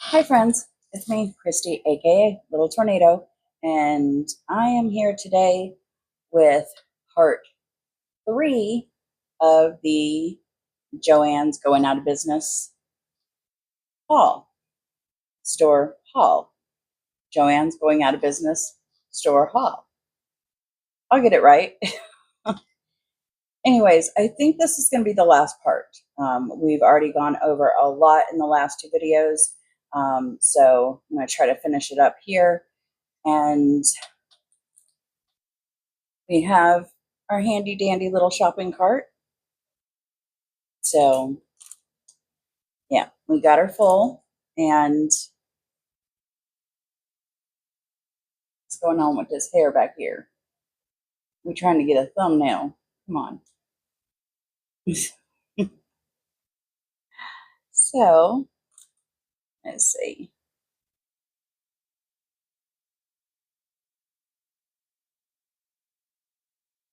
Hi, friends. It's me, Christy, aka Little Tornado, and I am here today with part three of the Joann's Going Out of Business haul, store haul. Joann's Going Out of Business store haul. I'll get it right. Anyways, I think this is going to be the last part. We've already gone over a lot in the last two videos, so I'm going to try to finish it up here. And we have our handy dandy little shopping cart. So yeah, we got her full. And what's going on with this hair back here? We're trying to get a thumbnail. Come on. So let's see.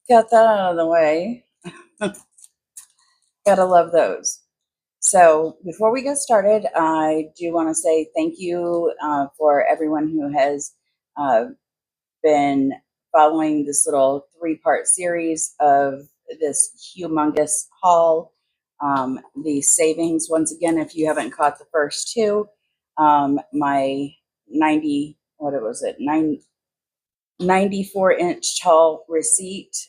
Got that out of the way. Gotta love those. So before we get started, I do want to say thank you for everyone who has been following this little three-part series of this humongous haul. The savings, once again, if you haven't caught the first two, my 94-inch tall receipt,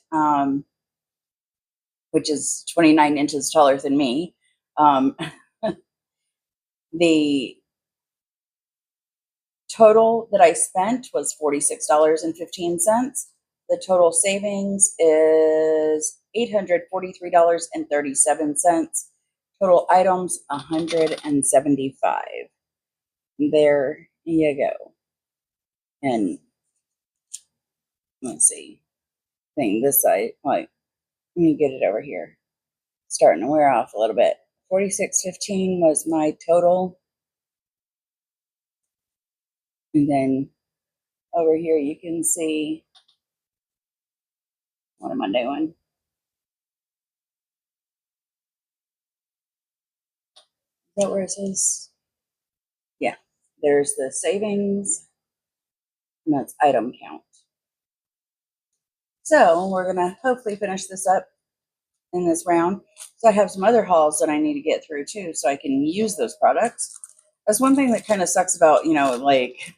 which is 29 inches taller than me. The total that I spent was $46.15. The total savings is $843.37. Total items 175. There you go. And let's see. Thing this side. Like, let me get it over here. Starting to wear off a little bit. $46.15 was my total. And then over here you can see, what am I doing? Is that where it says? Yeah, there's the savings, and that's item count. So we're gonna hopefully finish this up in this round. So I have some other hauls that I need to get through too, so I can use those products. That's one thing that kind of sucks about, like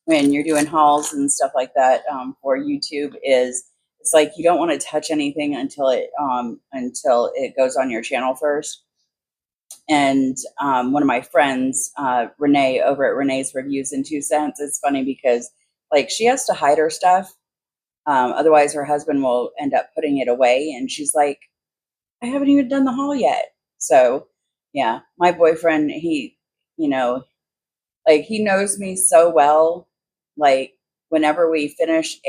when you're doing hauls and stuff like that for YouTube is it's like you don't want to touch anything until it goes on your channel first. And one of my friends, Renee, over at Renee's Reviews in 2 Cents, it's funny because like she has to hide her stuff. Otherwise, her husband will end up putting it away. And she's like, I haven't even done the haul yet. So, yeah, my boyfriend, you know, he knows me so well. Like, whenever we finish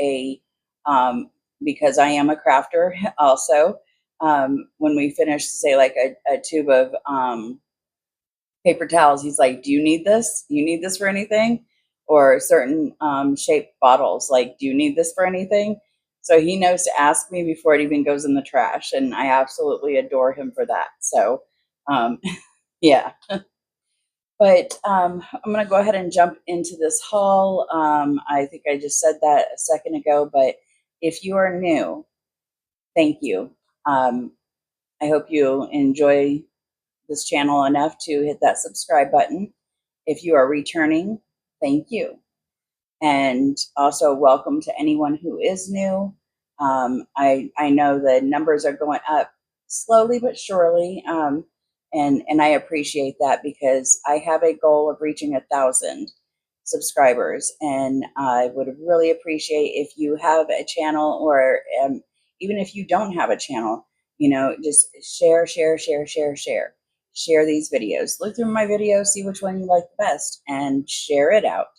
because I am a crafter also, when we finish, say, like a tube of paper towels, he's like, do you need this? Do you need this for anything? Or certain shaped bottles, like, do you need this for anything? So he knows to ask me before it even goes in the trash. And I absolutely adore him for that. So, yeah. But I'm going to go ahead and jump into this haul. I think I just said that a second ago, but if you are new, thank you. I hope you enjoy this channel enough to hit that subscribe button. If you are returning, thank you. And also welcome to anyone who is new. I know the numbers are going up slowly but surely. And I appreciate that because I have a goal of reaching 1,000 subscribers. And I would really appreciate if you have a channel or even if you don't have a channel, just share these videos. Look through my videos, see which one you like the best, and share it out.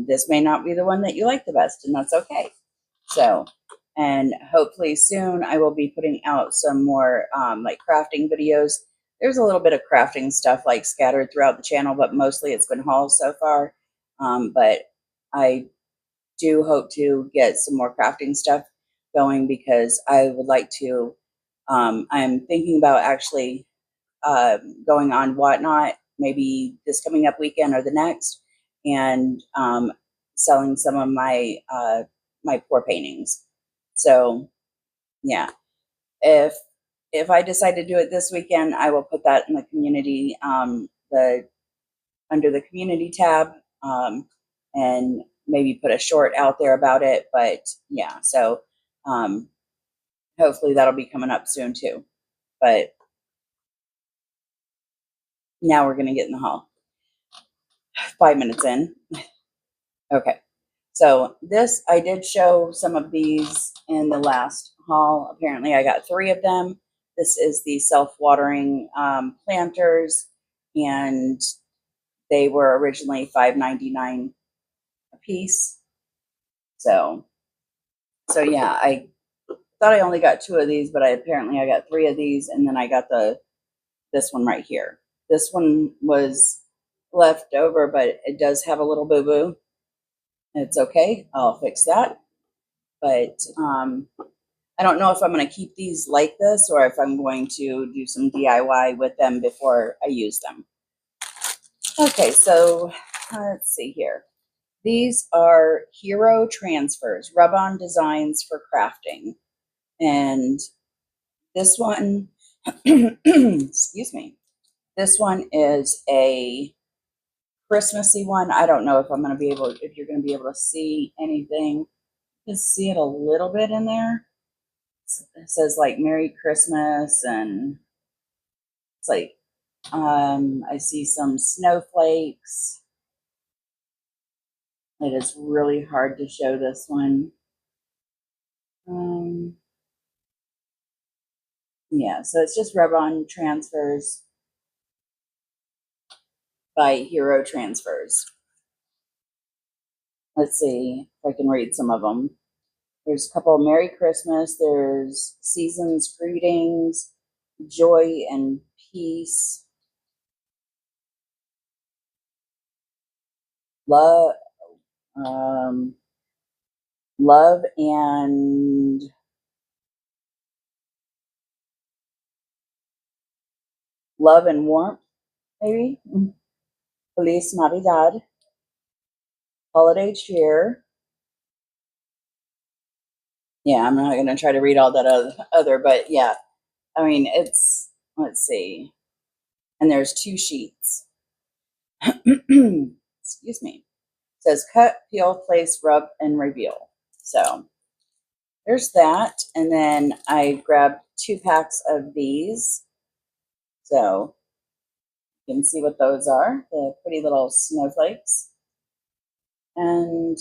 This may not be the one that you like the best, and that's okay. So, and hopefully soon I will be putting out some more like crafting videos. There's a little bit of crafting stuff like scattered throughout the channel, but mostly it's been hauls so far. But I do hope to get some more crafting stuff going because I would like to. I'm thinking about actually going on Whatnot maybe this coming up weekend or the next, and selling some of my my pour paintings. So yeah, if I decide to do it this weekend, I will put that in the community, the under the community tab, and maybe put a short out there about it. But yeah, so hopefully that'll be coming up soon too. But now we're gonna get in the haul. 5 minutes in. Okay. So this, I did show some of these in the last haul. Apparently I got 3 of them. This is the self-watering planters, and they were originally $5.99 a piece. So yeah, I thought I only got 2 of these, but apparently I got 3 of these, and then I got this one right here. This one was left over, but it does have a little boo-boo. It's okay. I'll fix that. But I don't know if I'm going to keep these like this or if I'm going to do some DIY with them before I use them. Okay, so let's see here. These are Hero Transfers, rub-on designs for crafting. And this one, excuse me, this one is a Christmassy one. I don't know if I'm going to be able, if you're going to be able to see anything. You can see it a little bit in there. It says like Merry Christmas, and it's like, I see some snowflakes. It is really hard to show this one. Yeah, so it's just rub-on transfers by Hero Transfers. Let's see if I can read some of them. There's a couple, Merry Christmas, there's Season's Greetings, Joy and Peace, Love, Love and Love and Warmth, maybe. Feliz Navidad, Holiday Cheer. Yeah, I'm not going to try to read all that other, but yeah, I mean, it's, let's see. And there's 2 sheets. Excuse me. It says cut, peel, place, rub, and reveal. So there's that. And then I grabbed 2 packs of these. So you can see what those are, the pretty little snowflakes. And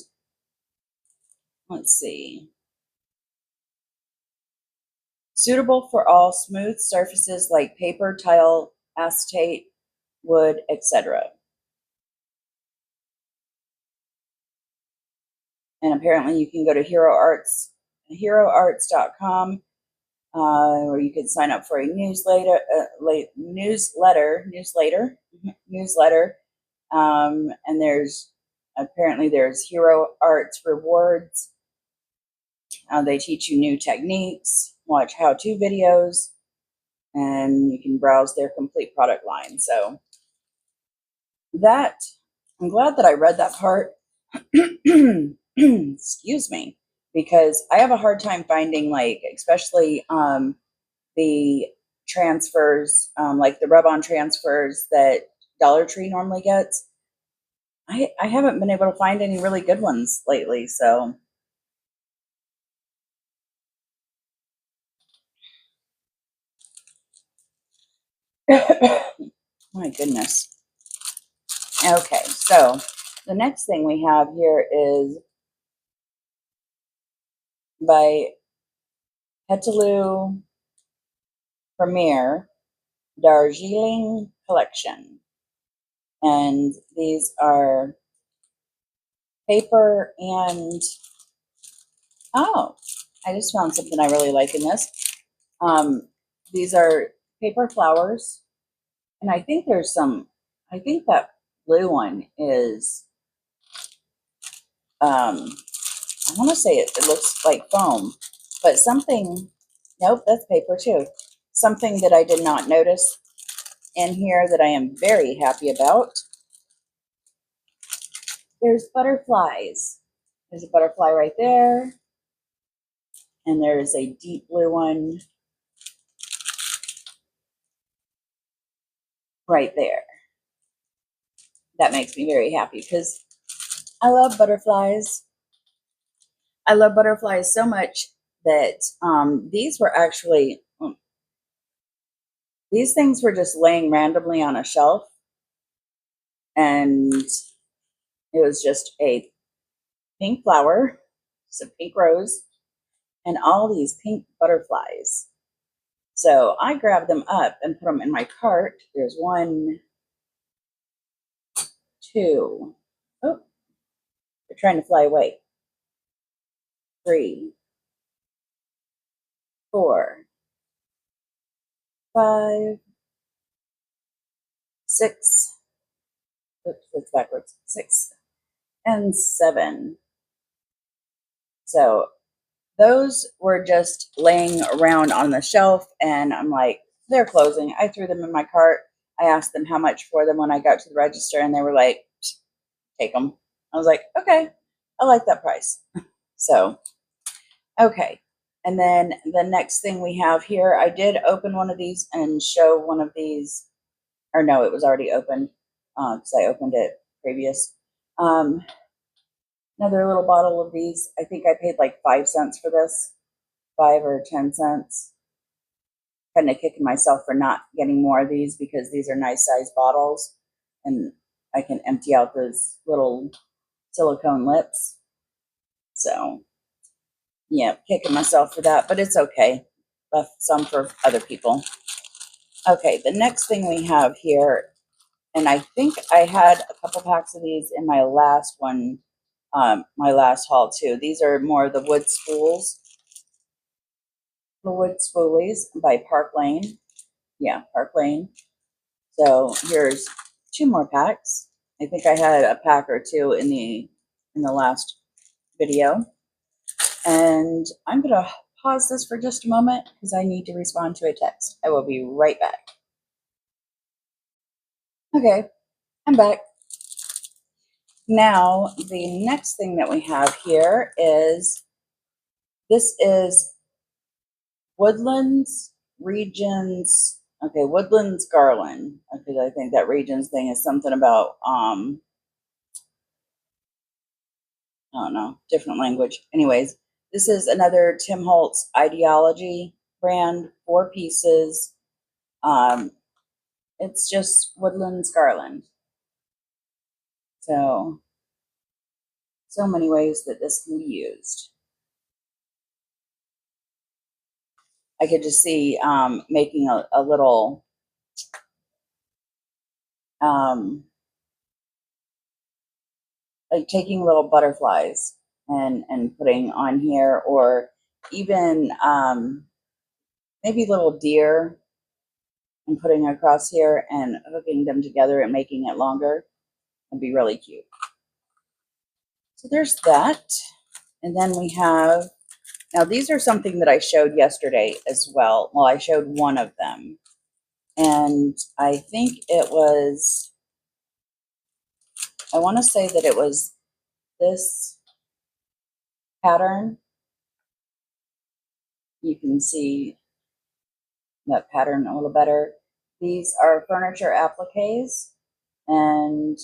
let's see. Suitable for all smooth surfaces like paper, tile, acetate, wood, etc. And apparently you can go to heroarts.com, or you can sign up for a newsletter, and there's Hero Arts rewards. They teach you new techniques, watch how-to videos, and you can browse their complete product line. So that, I'm glad that I read that part. Excuse me, because I have a hard time finding, like, especially the transfers, like the rub-on transfers that Dollar Tree normally gets. I haven't been able to find any really good ones lately, so my goodness. Okay, so the next thing we have here is by Petaloo Premier Darjeeling Collection. And these are paper and, oh, I just found something I really like in this. These are paper flowers. And I think there's some, I think that blue one is, I want to say it looks like foam, but something, nope, that's paper too. Something that I did not notice in here that I am very happy about. There's butterflies. There's a butterfly right there. And there's a deep blue one right there. That makes me very happy because I love butterflies. I love butterflies so much that these were actually, these things were just laying randomly on a shelf. And it was just a pink flower, just a pink rose, and all these pink butterflies. So I grabbed them up and put them in my cart. There's one, two, oh, they're trying to fly away. 3, 4, 5, 6, oops, it's backwards, 6, and 7. So those were just laying around on the shelf, and I'm like, they're closing. I threw them in my cart. I asked them how much for them when I got to the register, and they were like, take them. I was like, okay, I like that price. So, okay. And then the next thing we have here, I did open one of these and show one of these, or no, it was already opened because I opened it previous. Another little bottle of these. I think I paid like 5 cents for this, 5 or 10 cents. Kind of kicking myself for not getting more of these because these are nice size bottles and I can empty out those little silicone lips. So, yeah, kicking myself for that, but it's okay. Left some for other people. Okay, the next thing we have here, and I think I had a couple packs of these in my last one, my last haul too. These are more of the wood spools. The wood spoolies by Park Lane. Yeah, Park Lane. So here's 2 more packs. I think I had a pack or 2 in the last video. And I'm going to pause this for just a moment because I need to respond to a text. I will be right back. Okay, I'm back. Now, the next thing that we have here is, this is Woodlands Regions, okay, Woodlands Garland, because I think that Regions thing is something about, I don't know, different language. Anyways, this is another Tim Holtz Ideology brand, 4 pieces. It's just Woodlands Garland. So many ways that this can be used. I could just see making a little like taking little butterflies and putting on here, or even maybe little deer and putting across here and hooking them together and making it longer. It'd be really cute. So there's that. And then we have, now these are something that I showed yesterday as well. Well, I showed one of them. And I think it was, I want to say that it was this pattern. You can see that pattern a little better. These are furniture appliques, and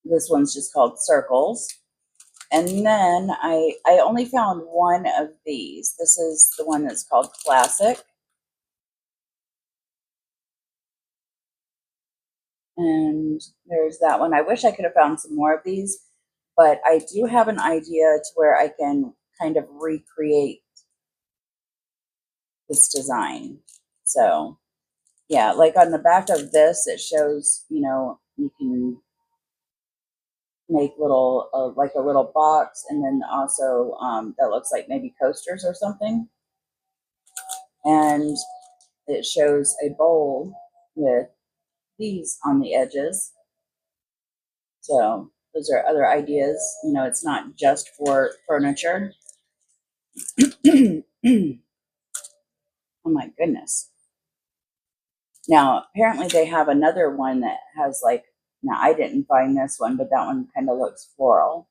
this one's just called circles. And then I only found one of these. This is the one that's called Classic. And there's that one. I wish I could have found some more of these, but I do have an idea to where I can kind of recreate this design. So yeah, like on the back of this, it shows, you know, you can make little, like a little box, and then also that looks like maybe coasters or something. And it shows a bowl with these on the edges. So those are other ideas. You know, it's not just for furniture. Oh my goodness. Now, apparently they have another one that has like, now I didn't find this one, but that one kind of looks floral,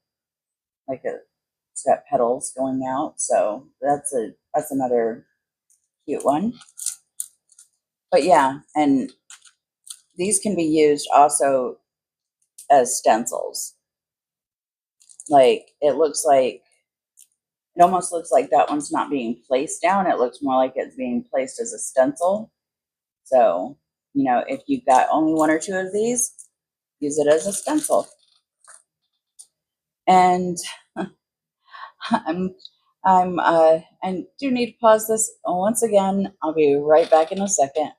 like it's got petals going out. So that's another cute one. But yeah, and these can be used also as stencils. Like it almost looks like that one's not being placed down. It looks more like it's being placed as a stencil. So, if you've got only one or two of these, use it as a stencil. And I'm I do need to pause this once again. I'll be right back in a second.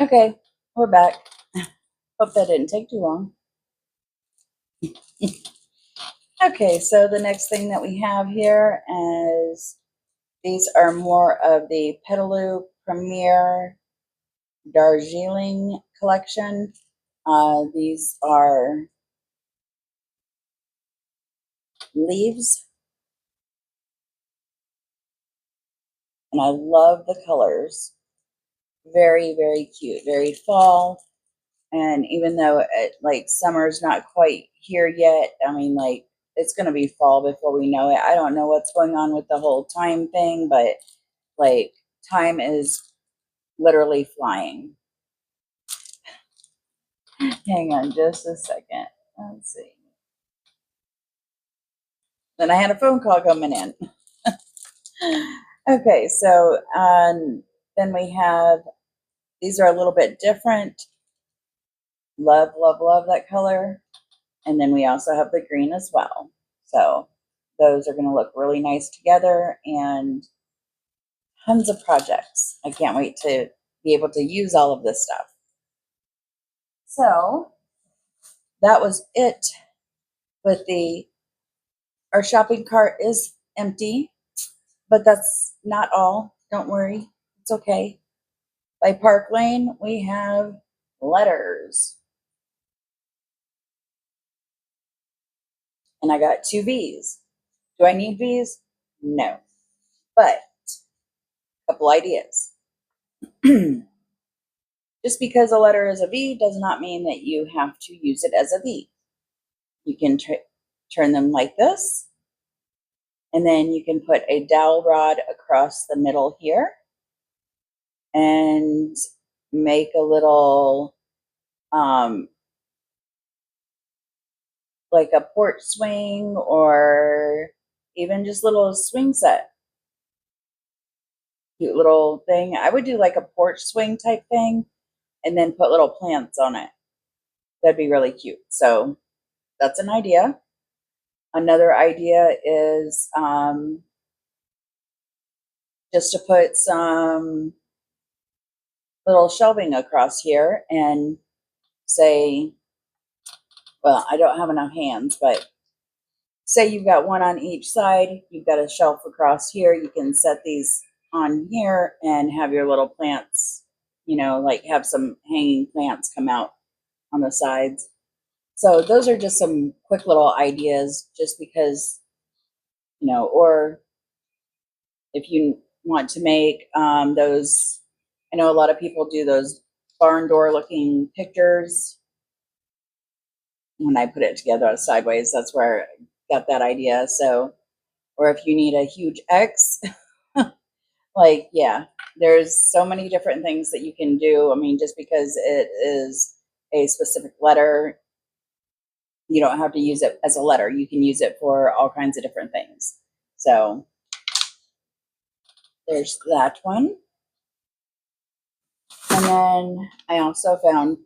Okay, we're back. Hope that didn't take too long. Okay, so the next thing that we have here is these are more of the Petaloo Premier Darjeeling collection. These are leaves, and I love the colors. Very, very cute, very fall. And even though like summer's not quite here yet, I mean, like it's going to be fall before we know it. I don't know what's going on with the whole time thing, but like time is literally flying. Hang on just a second. Let's see. Then I had a phone call coming in. Okay, so then we have, these are a little bit different. Love, love, love that color. And then we also have the green as well. So those are going to look really nice together and tons of projects. I can't wait to be able to use all of this stuff. So that was it with our shopping cart is empty, but that's not all. Don't worry. It's okay. By Park Lane, we have letters. And I got 2 V's. Do I need V's? No. But a couple ideas. Just because a letter is a V does not mean that you have to use it as a V. You can turn them like this, and then you can put a dowel rod across the middle here and make a little like a porch swing, or even just little swing set. Cute little thing. I would do like a porch swing type thing and then put little plants on it. That'd be really cute. So that's an idea. Another idea is just to put some little shelving across here and say, well, I don't have enough hands, but say you've got one on each side, you've got a shelf across here, you can set these on here and have your little plants, like have some hanging plants come out on the sides. So those are just some quick little ideas just because, or if you want to make those, I know a lot of people do those barn door looking pictures. When I put it together sideways, that's where I got that idea. So, or if you need a huge X, like, yeah, there's so many different things that you can do. I mean, just because it is a specific letter, you don't have to use it as a letter. You can use it for all kinds of different things. So there's that one. And then I also found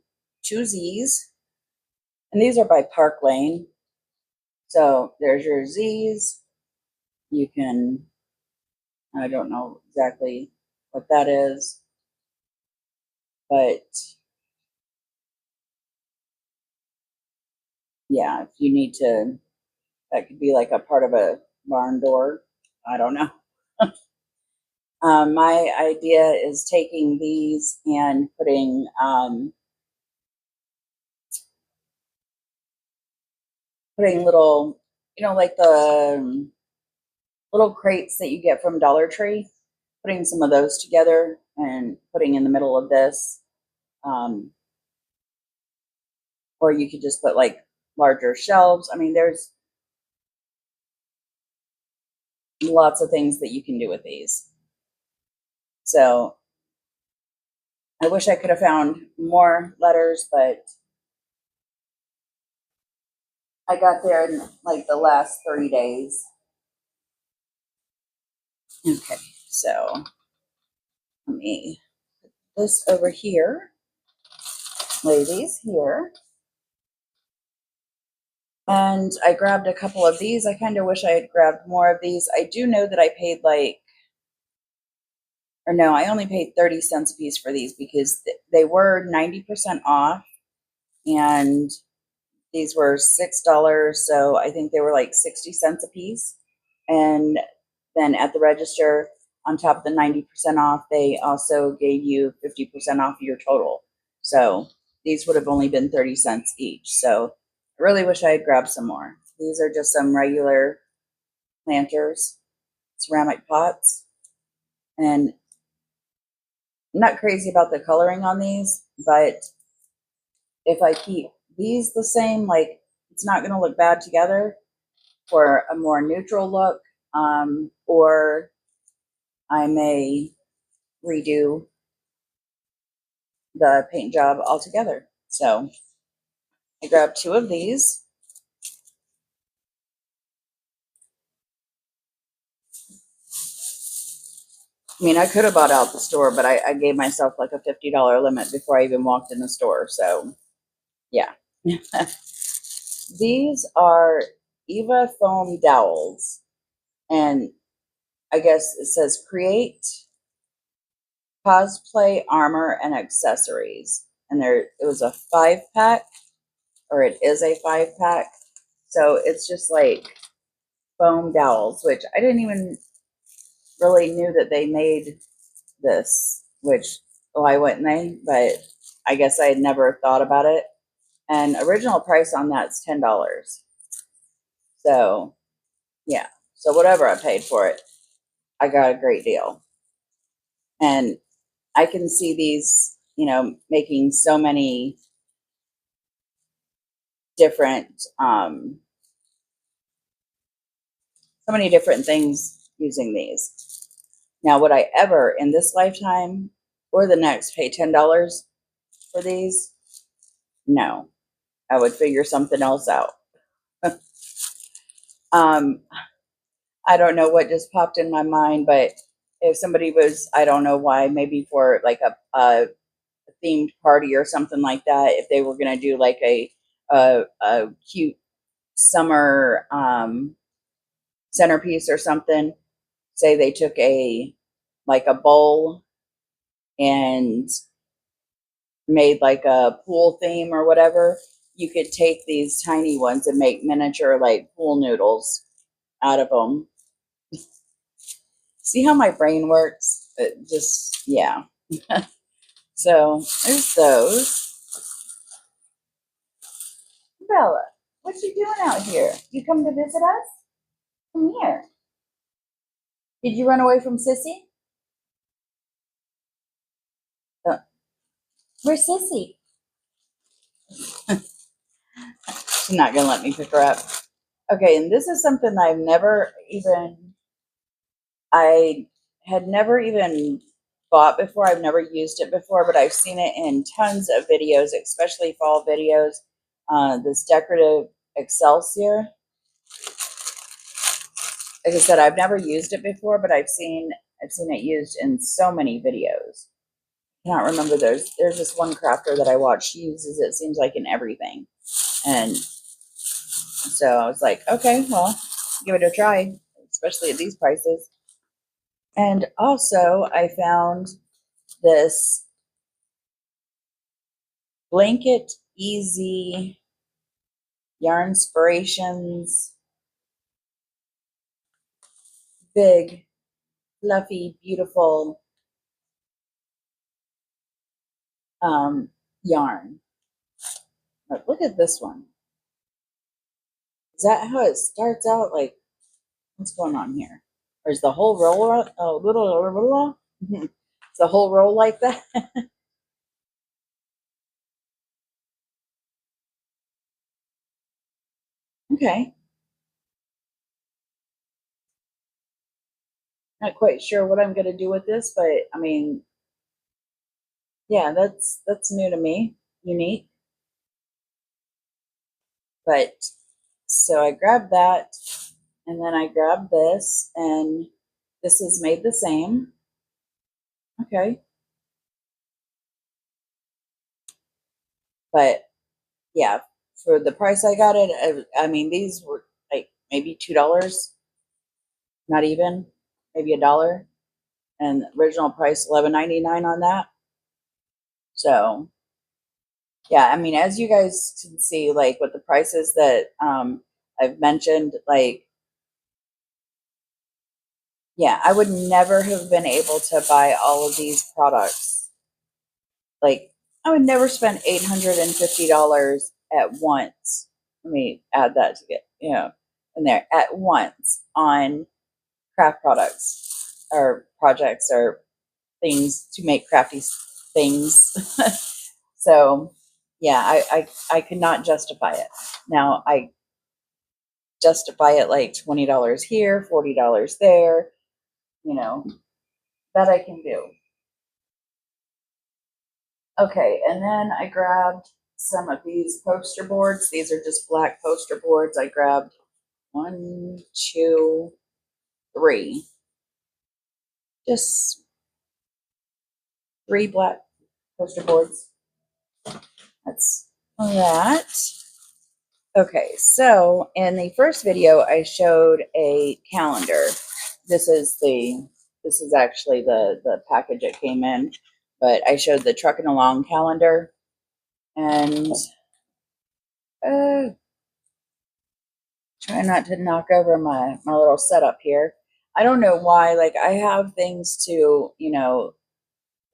2 Z's, and these are by Park Lane. So there's your Z's. You can, I don't know exactly what that is, but yeah, if you need to, that could be like a part of a barn door. I don't know. My idea is taking these and putting little, like the little crates that you get from Dollar Tree, putting some of those together and putting in the middle of this. Or you could just put like larger shelves. I mean, there's lots of things that you can do with these. So I wish I could have found more letters, but I got there in like the last 30 days. Okay, so let me put this over here, lay these here. And I grabbed a couple of these. I kind of wish I had grabbed more of these. I do know that I paid like, or no, I only paid 30 cents a piece for these because they were 90% off. And these were $6. So I think they were like 60 cents a piece. And then at the register, on top of the 90% off, they also gave you 50% off your total. So these would have only been 30 cents each. So I really wish I had grabbed some more. These are just some regular planters, ceramic pots. And I'm not crazy about the coloring on these, but if I keep these the same, like it's not going to look bad together for a more neutral look, or I may redo the paint job altogether. So I grabbed two of these. I mean, I could have bought out the store, but I gave myself like a $50 limit before I even walked in the store. So yeah. These are Eva foam dowels. And I guess it says create cosplay armor and accessories. And there it was a 5-pack, or it is a 5-pack. So it's just like foam dowels, which I didn't even really knew that they made this, which why wouldn't they? But I guess I had never thought about it. And original price on that's $10. So yeah. So whatever I paid for it, I got a great deal. And I can see these, making so many different things using these. Now, would I ever in this lifetime or the next pay $10 for these? No. I would figure something else out. I don't know what just popped in my mind, but if somebody was, I don't know why, maybe for like a themed party or something like that, if they were going to do like a cute summer centerpiece or something, say they took a bowl and made like a pool theme or whatever, you could take these tiny ones and make miniature like pool noodles out of them. See how my brain works? It just, yeah. So there's those. Bella, what you doing out here? You come to visit us? Come here. Did you run away from Sissy? Where's Sissy? She's not gonna let me pick her up. Okay, and this is something I had never even bought before. I've never used it before, but I've seen it in tons of videos, especially fall videos. This decorative Excelsior. Like I said, I've never used it before, but I've seen it used in so many videos. I cannot remember. There's this one crafter that I watch. She uses it, seems like, in everything. And so I was like, okay, well, give it a try, especially at these prices. And also I found this Blanket Easy Yarnspirations big, fluffy, beautiful yarn. But look at this one. Is that how it starts out? Like, what's going on here? Or is the whole roller a little? It's a whole roll like that. Okay. Not quite sure what I'm gonna do with this, but I mean, yeah, that's new to me, unique. But so I grabbed that, and then I grabbed this, and this is made the same. Okay. But yeah, for the price I got it, I mean, these were like maybe $2, not even, maybe $1, and original price $11.99 on that. So yeah, I mean, as you guys can see, like with the prices that I've mentioned, like yeah, I would never have been able to buy all of these products. Like I would never spend $850 at once. Let me add that to get in there at once on craft products or projects or things to make crafty things. So yeah, I could not justify it. Now I justify it like $20 here, $40 there, you know, that I can do. Okay, and then I grabbed some of these poster boards. These are just black poster boards. I grabbed one, two, three. Just three black poster boards. That's that. Okay, so in the first video, I showed a calendar. This is actually the package it came in, but I showed the trucking along calendar, and uh, try not to knock over my little setup here. I don't know why. Like I have things to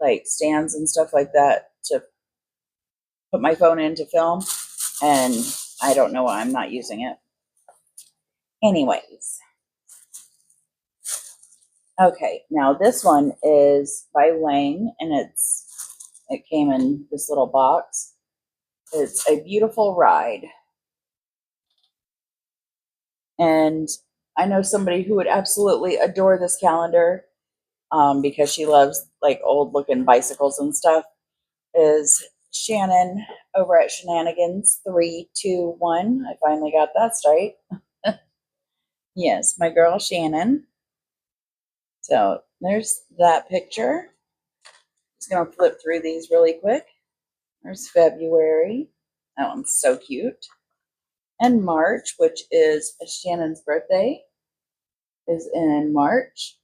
like stands and stuff like that to put my phone in to film, and I don't know why I'm not using it. Anyways. Okay, now this one is by Lang, and it came in this little box. It's a beautiful ride, and I know somebody who would absolutely adore this calendar because she loves like old looking bicycles and stuff. Is Shannon over at Shenanigans 321? I finally got that straight. Yes, my girl Shannon. So there's that picture. Just gonna flip through these really quick. There's February. That one's so cute. And March, which is Shannon's birthday, is in March.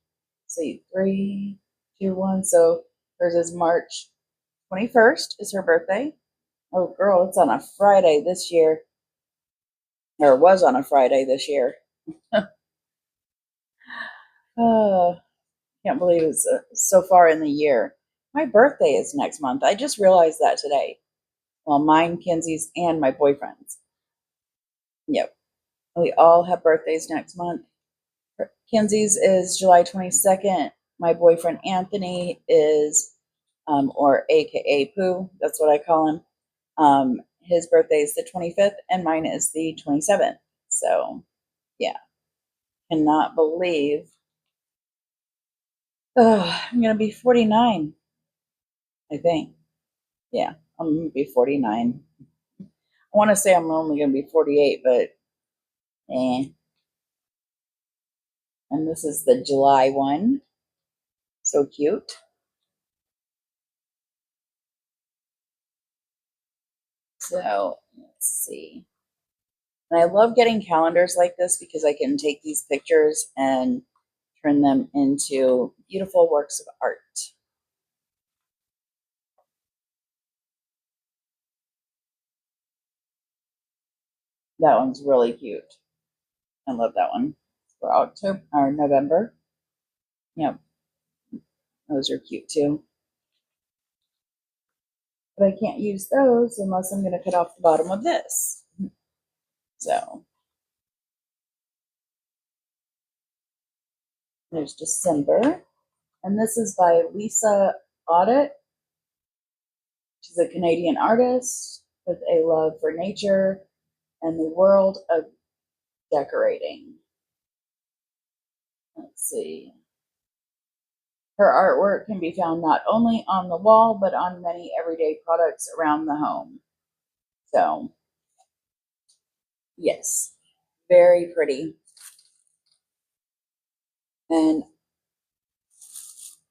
Let's see, 3, 2, 1. So hers is March 21st is her birthday. Oh, girl, it's on a Friday this year, or was on a Friday this year. Oh, can't believe it's so far in the year. My birthday is next month. I just realized that today. Well, mine, Kenzie's, and my boyfriend's. Yep. We all have birthdays next month. Kenzie's is July 22nd. My boyfriend Anthony is, or AKA Pooh, that's what I call him. His birthday is the 25th, and mine is the 27th. So, yeah, cannot believe. Oh, I'm going to be 49, I think. Yeah, I'm going to be 49. I want to say I'm only going to be 48, but eh. And this is the July one. So cute. So, let's see. And I love getting calendars like this because I can take these pictures and turn them into beautiful works of art. That one's really cute. I love that one. For October or November. Yep, those are cute too. But I can't use those unless I'm going to cut off the bottom of this. So there's December. And this is by Lisa Audit. She's a Canadian artist with a love for nature and the world of decorating. Let's see. Her artwork can be found not only on the wall, but on many everyday products around the home. So, yes, very pretty. And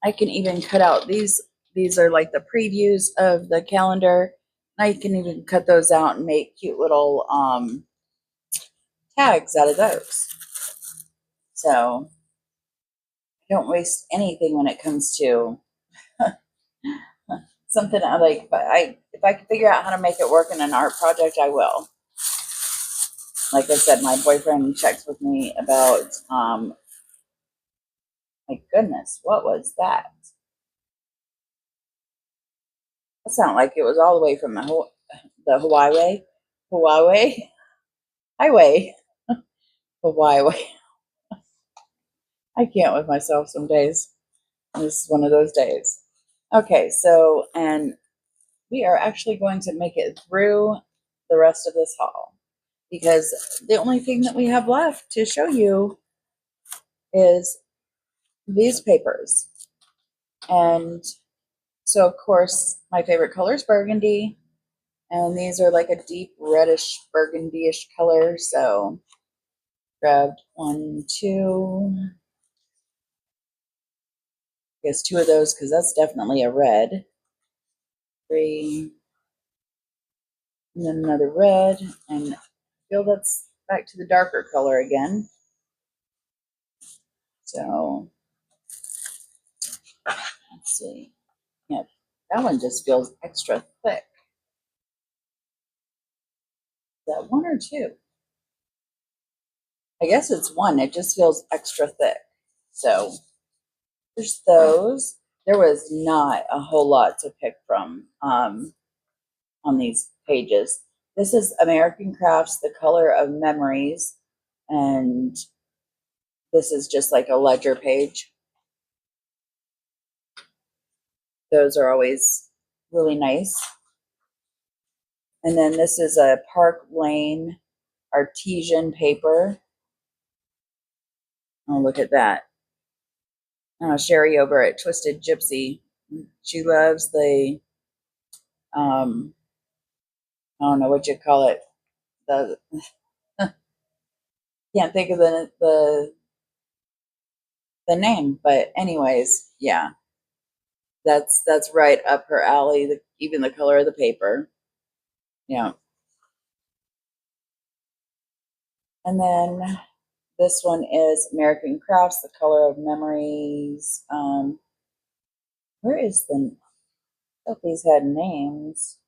I can even cut out these. These are like the previews of the calendar. I can even cut those out and make cute little tags out of those. So I don't waste anything when it comes to something I like. But if I can figure out how to make it work in an art project, I will. Like I said, my boyfriend checks with me about. My goodness, what was that? That sounded like it was all the way from the Hawaii highway, Hawaii. I can't with myself some days. This is one of those days. Okay, so, and we are actually going to make it through the rest of this haul because the only thing that we have left to show you is these papers. And so, of course, my favorite color is burgundy. And these are like a deep reddish burgundy-ish color. So grabbed 1, 2. I guess 2 of those because that's definitely a red. 3. And then another red. And I feel that's back to the darker color again. So let's see. Yeah, that one just feels extra thick. Is that 1 or 2? I guess it's 1. It just feels extra thick. So there's those. There was not a whole lot to pick from on these pages. This is American Crafts, The Color of Memories, and this is just like a ledger page. Those are always really nice. And then this is a Park Lane artesian paper. Oh, look at that. Sherry over at Twisted Gypsy. She loves the, I don't know what you call it. The can't think of the name, but anyways, yeah, that's right up her alley. Even the color of the paper, yeah. And then this one is American Crafts, The Color of Memories. Where is the? I thought these had names.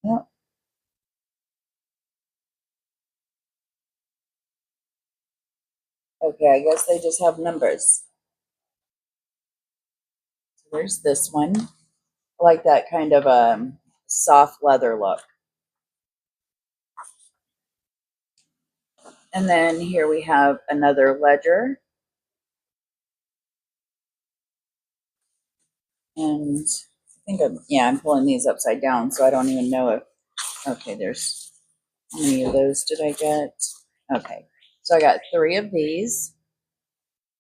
Yep. Okay, I guess they just have numbers. So there's this one. I like that kind of soft leather look. And then here we have another ledger. And I think I'm pulling these upside down, so I don't even know if, okay, there's, how many of those did I get? Okay, so I got 3 of these.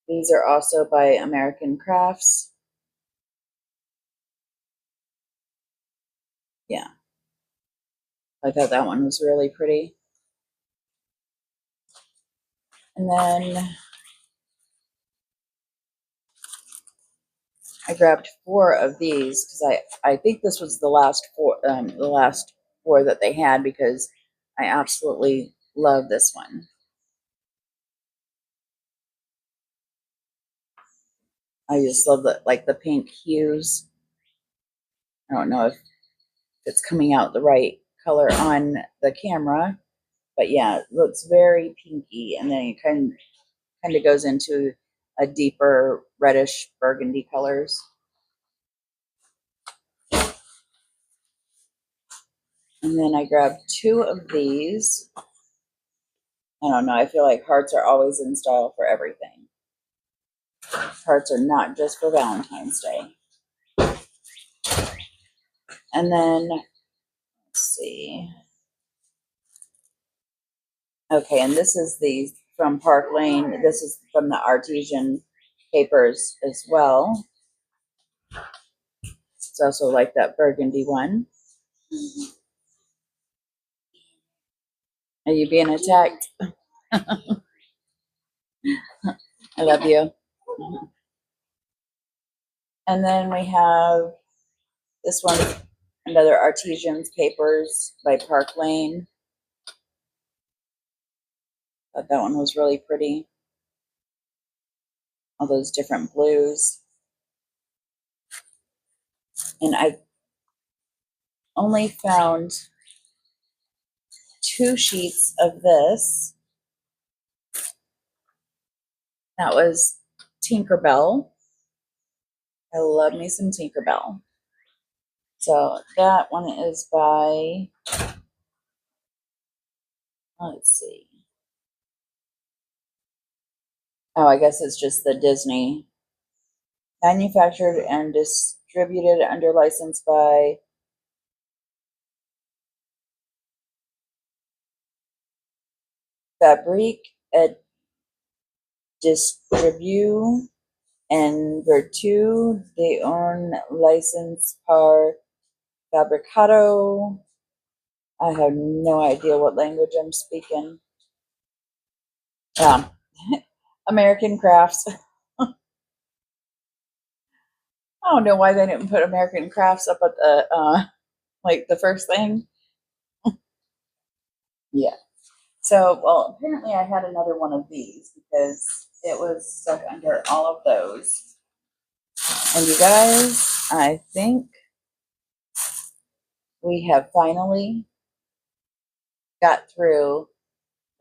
These are also by American Crafts. Yeah, I thought that one was really pretty. And then I grabbed 4 of these because I think this was the last 4 that they had because I absolutely love this one. I just love the pink hues. I don't know if it's coming out the right color on the camera, but yeah, it looks very pinky, and then it kind of goes into a deeper reddish burgundy colors. And then I grabbed 2 of these. I don't know, I feel like hearts are always in style for everything. Cards are not just for Valentine's Day. And then, let's see. Okay, and this is the from Park Lane. This is from the Artesian Papers as well. It's also like that burgundy one. Are you being attacked? I love you. And then we have this one, another Artesian's Papers by Park Lane. Thought that one was really pretty. All those different blues. And I only found 2 sheets of this. That was Tinkerbell. I love me some Tinkerbell. So that one is by, let's see. Oh, I guess it's just the Disney. Manufactured and distributed under license by Fabrique et Distribue en vertu de un license par Fabricado. I have no idea what language I'm speaking. American Crafts. I don't know why they didn't put American Crafts up at the like the first thing. Yeah. So, well, apparently I had another one of these because it was stuck under all of those. And you guys, I think we have finally got through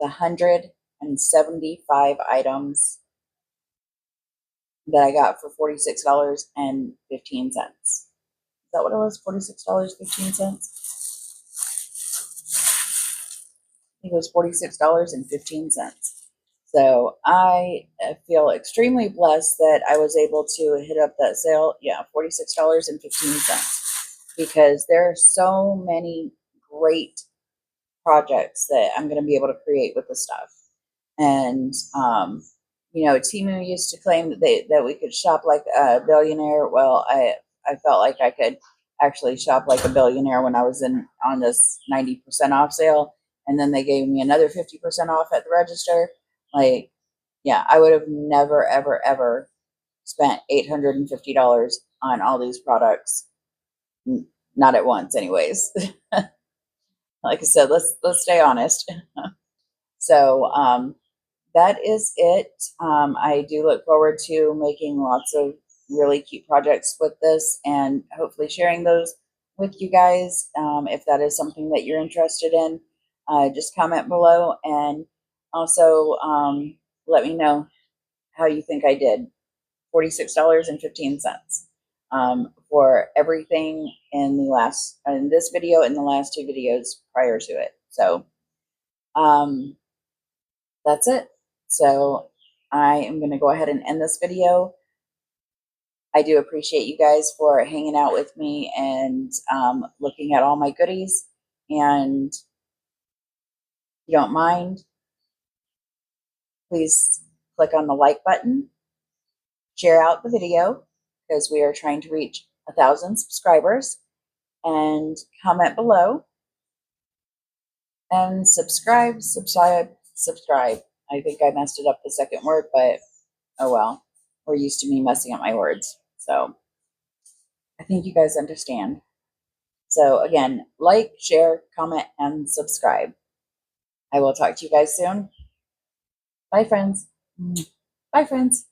the 175 items that I got for $46.15. Is that what it was? $46.15? I think it was $46.15. So I feel extremely blessed that I was able to hit up that sale. Yeah, $46.15. Because there are so many great projects that I'm going to be able to create with the stuff. And, Timu used to claim that we could shop like a billionaire. Well, I felt like I could actually shop like a billionaire when I was on this 90% off sale. And then they gave me another 50% off at the register. Like, yeah, I would have never, ever, ever spent $850 on all these products. Not at once, anyways. Like I said, let's stay honest. So that is it. I do look forward to making lots of really cute projects with this and hopefully sharing those with you guys. If that is something that you're interested in, just comment below and also let me know how you think I did. $46.15 for everything in this video and the last 2 videos prior to it. So that's it. So I am going to go ahead and end this video. I do appreciate you guys for hanging out with me and looking at all my goodies. And if you don't mind, please click on the like button, share out the video because we are trying to reach 1,000 subscribers, and comment below and subscribe. I think I messed it up the second word, but oh well. We're used to me messing up my words. So I think you guys understand. So again, like, share, comment, and subscribe. I will talk to you guys soon. Bye, friends. Bye, friends.